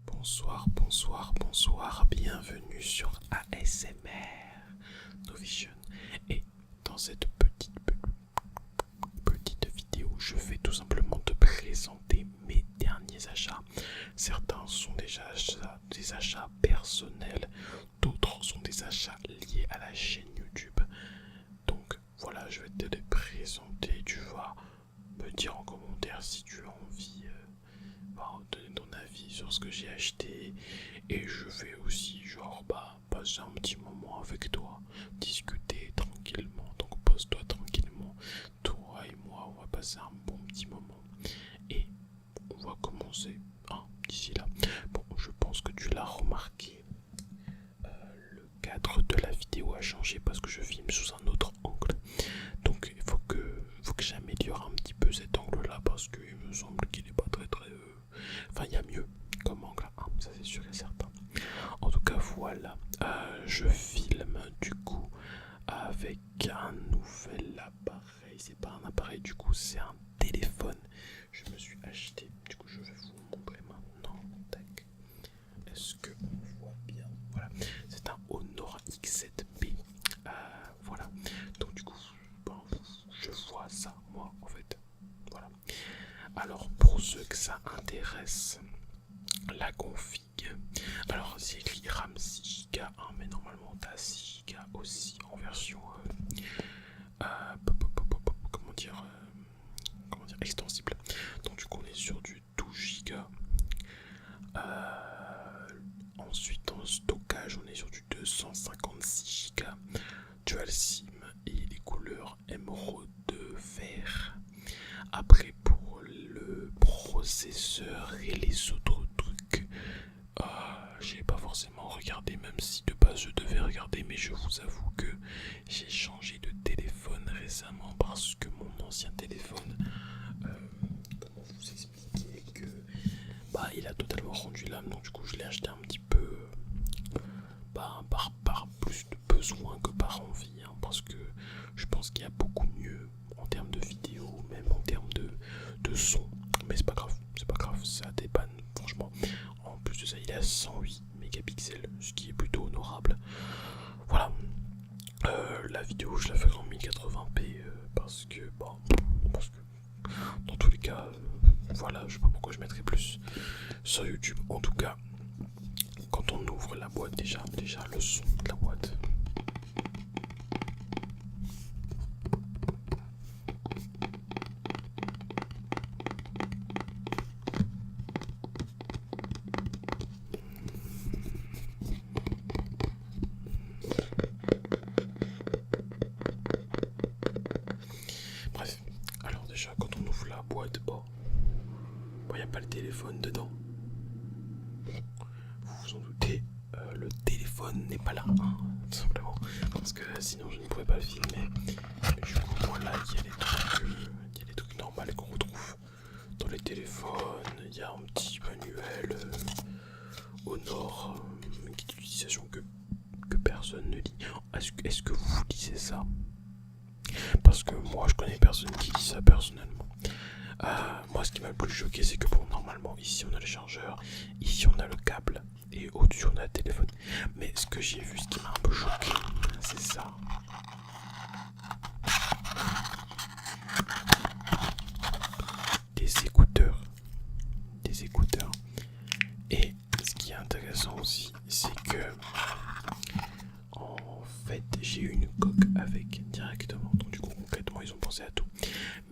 Bonsoir, bonsoir, bonsoir, bienvenue sur ASMR Novision. Et dans cette petite vidéo, je vais tout simplement te présenter mes derniers achats. Certains sont des achats personnels, d'autres sont des achats liés à la chaîne YouTube. Donc voilà, je vais te les présenter, tu vas me dire en commentaire si tu as envie donner ton avis sur ce que j'ai acheté, et je vais aussi passer un petit moment avec toi, discuter tranquillement. Donc pose-toi tranquillement, toi et moi on va passer un bon petit moment et on va commencer d'ici là. Bon, je pense que tu l'as remarqué, le cadre de la vidéo a changé parce que je filme sous un autre angle. Donc il faut que j'améliore un petit peu cet angle là parce qu'il me semble qu'il n'est pas très enfin il y a mieux comme angle, ça c'est sûr et certain. En tout cas voilà, je filme du coup avec un nouvel appareil. C'est pas un appareil du coup, c'est un téléphone. Je me suis acheté, du coup je vais vous montrer maintenant. Tac. Est-ce que on voit bien? Voilà, c'est un Honor X7B. Voilà, donc du coup je vois ça moi en fait. Voilà. Alors pour ceux que ça intéresse, la config. Alors c'est écrit RAM 6 Go, mais normalement t'as 6 Go aussi en version comment dire extensible. Donc du coup on est sur du 12 Go. Ensuite en stockage on est sur du 256 Go. Dual SIM et les couleurs émeraude vert. Après pour le processeur et les autres trucs, j'ai pas forcément regardé, même si de base je devais regarder, mais je vous avoue que j'ai changé de téléphone récemment parce que mon ancien téléphone, comment vous expliquer que il a totalement rendu l'âme. Donc du coup je l'ai acheté un petit peu par plus de besoin que par envie, parce que je pense qu'il y a beaucoup mieux en termes de vidéo, même en termes de son. Mais c'est pas grave, ça dépanne franchement. En plus de ça, il est à 108 mégapixels, ce qui est plutôt honorable. Voilà. La vidéo, je la ferai en 1080p parce que dans tous les cas, voilà, je sais pas pourquoi je mettrais plus sur YouTube. En tout cas, quand on ouvre la boîte, déjà le son de la boîte. Bref, alors déjà quand on ouvre la boîte, il n'y a pas le téléphone dedans. Vous vous en doutez, le téléphone n'est pas là, tout simplement, parce que sinon je ne pourrais pas le filmer. Du coup voilà, il y a les trucs normaux qu'on retrouve dans les téléphones. Il y a un petit manuel Honor, guide d'utilisation que personne ne lit. Est-ce que vous lisez ça? Parce que moi je connais personne qui lit ça personnellement. Moi ce qui m'a le plus choqué, c'est que normalement ici on a le chargeur, ici on a le câble et au-dessus on a le téléphone. Mais ce que j'ai vu, ce qui m'a un peu choqué, c'est ça. Des écouteurs. Et ce qui est intéressant aussi, c'est que en fait j'ai eu une coque avec directement. Donc du coup concrètement ils ont pensé à tout.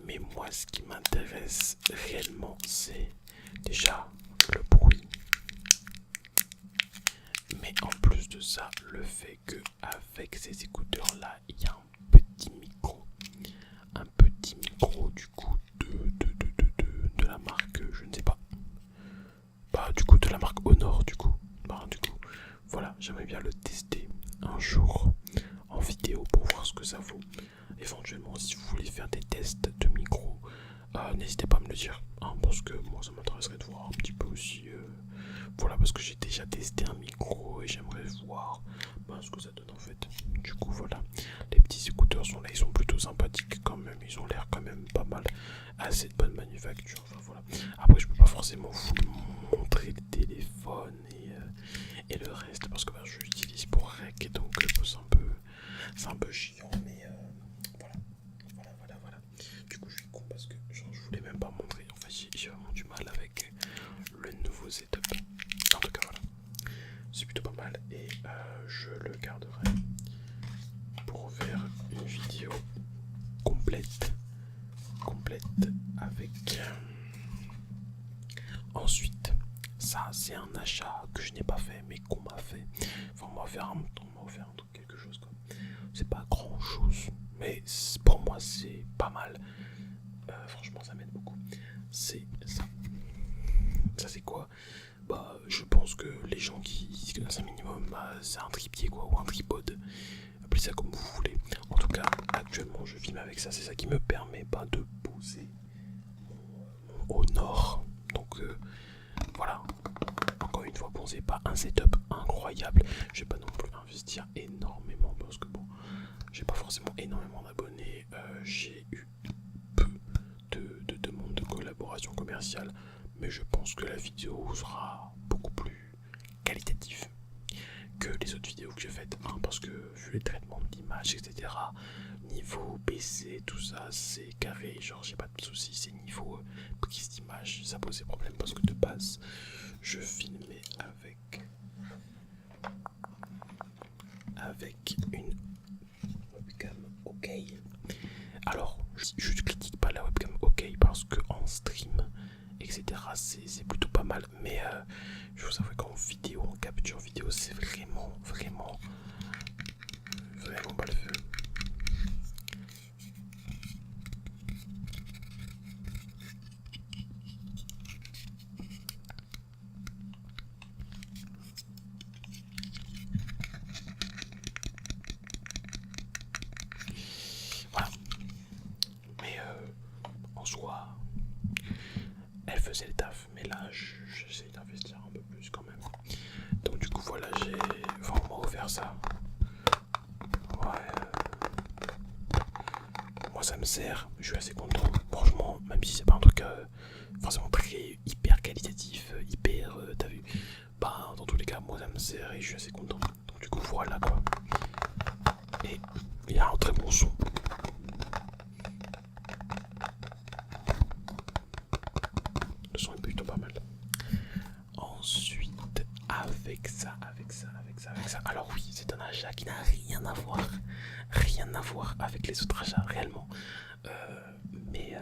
Mais moi ce qui m'intéresse réellement, c'est déjà le bruit. Mais en plus de ça, le fait que avec ces écouteurs là, il y a un petit micro du coup de la marque, je ne sais pas. Du coup de la marque Honor du coup. Voilà, j'aimerais bien le tester un jour en vidéo pour voir ce que ça vaut. Éventuellement, si vous voulez faire des tests de micro, n'hésitez pas à me le dire, parce que moi ça m'intéresserait de voir un petit peu aussi. Voilà, parce que j'ai déjà testé un micro et j'aimerais voir ce que ça donne en fait. Du coup voilà, les petits écouteurs sont là, ils sont plutôt sympathiques quand même, ils ont l'air quand même pas mal, assez de bonne manufacture. Enfin voilà. Après je peux pas forcément vous montrer le téléphone setup. En tout cas, voilà. C'est plutôt pas mal et je le garderai pour faire une vidéo complète avec. Ensuite, ça c'est un achat que je n'ai pas fait mais qu'on m'a fait. Enfin, on m'a offert un truc, quelque chose quoi. C'est pas grand chose, mais pour moi c'est pas mal. Franchement, ça m'aide beaucoup. C'est ça. Ça c'est quoi? Bah, je pense que les gens qui connaissent un minimum, bah, c'est un trépied quoi, ou un tripode. Appelez ça comme vous voulez. En tout cas, actuellement, je filme avec ça. C'est ça qui me permet pas de poser au nord. Donc voilà. Encore une fois, bon, c'est pas un setup incroyable. Je vais pas non plus investir énormément parce que bon, j'ai pas forcément énormément d'abonnés. J'ai eu peu de demandes de collaboration commerciale, mais je pense que la vidéo sera beaucoup plus qualitative que les autres vidéos que j'ai faites, hein, parce que vu les traitements d'image, etc., niveau PC, tout ça, c'est carré, genre j'ai pas de soucis, c'est niveau prise d'image, ça posait problème parce que de base, je filmais avec une webcam OK. Alors, je ne critique pas la webcam OK parce que en stream, etc., c'est plutôt pas mal, mais je vous avoue qu'en vidéo, en capture vidéo, c'est vraiment pas le feu. Voilà. Mais en soi, elle faisait le taf, mais là, j'essaie d'investir un peu plus quand même. Donc du coup, voilà, j'ai vraiment offert ça. Ouais. Moi, ça me sert. Je suis assez content. Franchement, même si c'est pas un truc forcément très hyper qualitatif, hyper, t'as vu. Bah, dans tous les cas, moi, ça me sert et je suis assez content. Donc du coup, voilà quoi. Et il y a un très bon son. Le son est plutôt pas mal. Ensuite, avec ça. Alors oui, c'est un achat qui n'a rien à voir avec les autres achats réellement. Mais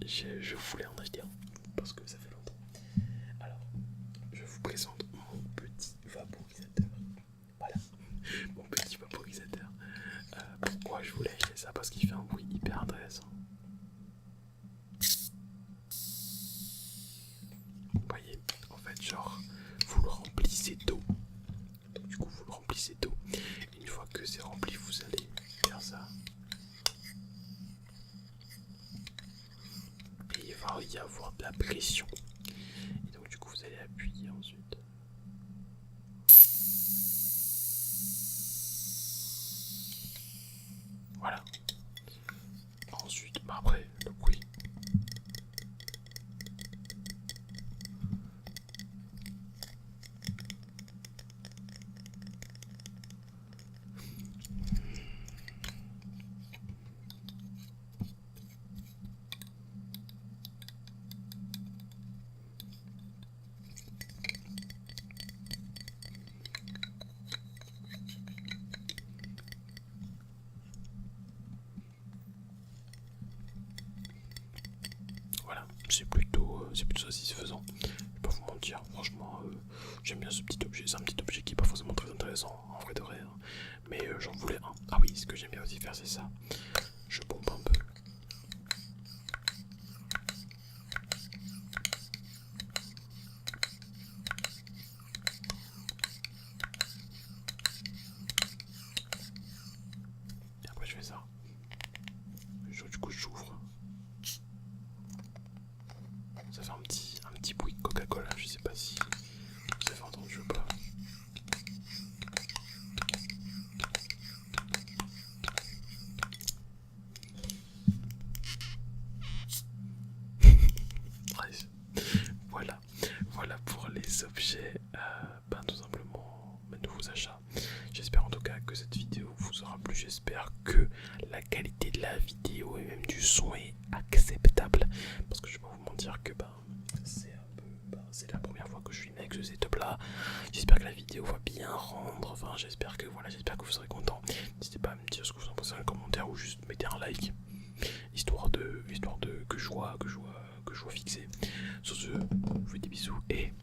je voulais en acheter un parce que ça fait longtemps. Alors, je vous présente mon petit vaporisateur. Voilà, mon petit vaporisateur. Pourquoi je voulais acheter ça? Parce qu'il fait un bruit hyper intéressant. Vous voyez, en fait, genre, vous le remplissez d'eau. Donc du coup, vous le remplissez d'eau. Une fois que c'est rempli, vous allez faire ça. Et il va y avoir de la pression. Et donc du coup, vous allez appuyer ensuite. Voilà. Ensuite, bah après, le bruit. Voilà, c'est plutôt satisfaisant. Je vais pas vous mentir, franchement, j'aime bien ce petit objet. C'est un petit objet qui est pas forcément très intéressant en vrai de vrai, hein. Mais j'en voulais un. Ah oui, ce que j'aime bien aussi faire, c'est ça. Je pompe un peu. Et après, je fais ça. Du coup, j'ouvre. Ça fait un petit bruit de Coca-Cola. Je sais pas si vous avez entendu ou pas. Bref, voilà pour les objets, tout simplement mes nouveaux achats. J'espère en tout cas que cette vidéo vous aura plu. J'espère que la qualité de la vidéo et même du son est acceptable. Parce que je vais pas vous mentir que c'est la première fois bien rendre. Enfin, j'espère que voilà, j'espère que vous serez content. N'hésitez pas à me dire ce que vous en pensez dans les commentaires ou juste mettez un like, histoire de que je sois fixé. Sur ce, je vous fais des bisous et